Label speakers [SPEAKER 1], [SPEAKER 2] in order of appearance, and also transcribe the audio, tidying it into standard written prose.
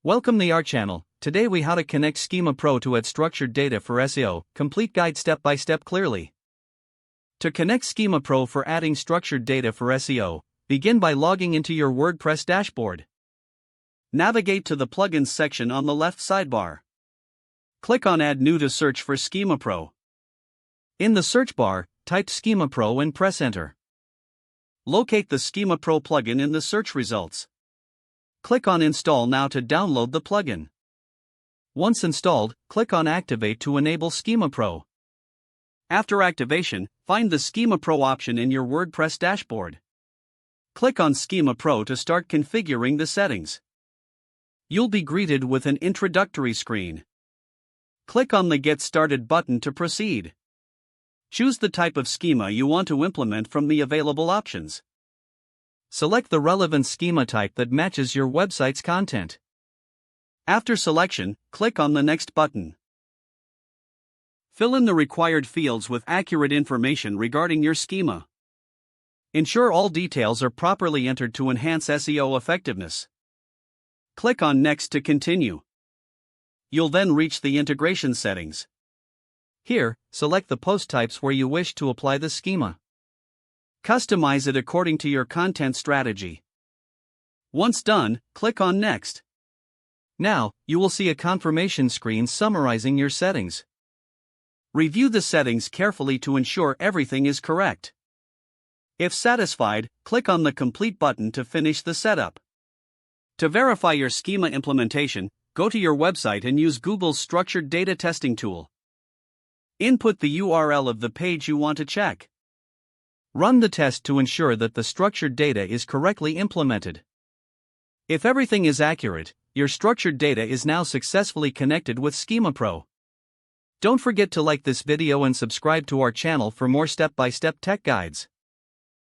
[SPEAKER 1] Welcome to our channel. Today we how to connect Schema Pro to add structured data for SEO, complete guide step by step clearly. To connect Schema Pro for adding structured data for SEO, begin by logging into your WordPress dashboard. Navigate to the plugins section on the left sidebar. Click on Add New to search for Schema Pro. In the search bar, type Schema Pro and press Enter. Locate the Schema Pro plugin in the search results. Click on Install now to download the plugin. Once installed, click on Activate to enable Schema Pro. After activation, find the Schema Pro option in your WordPress dashboard. Click on Schema Pro to start configuring the settings. You'll be greeted with an introductory screen. Click on the Get Started button to proceed. Choose the type of schema you want to implement from the available options. Select the relevant schema type that matches your website's content. After selection, click on the Next button. Fill in the required fields with accurate information regarding your schema. Ensure all details are properly entered to enhance SEO effectiveness. Click on Next to continue. You'll then reach the integration settings. Here, select the post types where you wish to apply the schema. Customize it according to your content strategy. Once done, click on Next. Now, you will see a confirmation screen summarizing your settings. Review the settings carefully to ensure everything is correct. If satisfied, click on the Complete button to finish the setup. To verify your schema implementation, go to your website and use Google's Structured Data Testing tool. Input the URL of the page you want to check. Run the test to ensure that the structured data is correctly implemented. If everything is accurate, your structured data is now successfully connected with Schema Pro. Don't forget to like this video and subscribe to our channel for more step-by-step tech guides.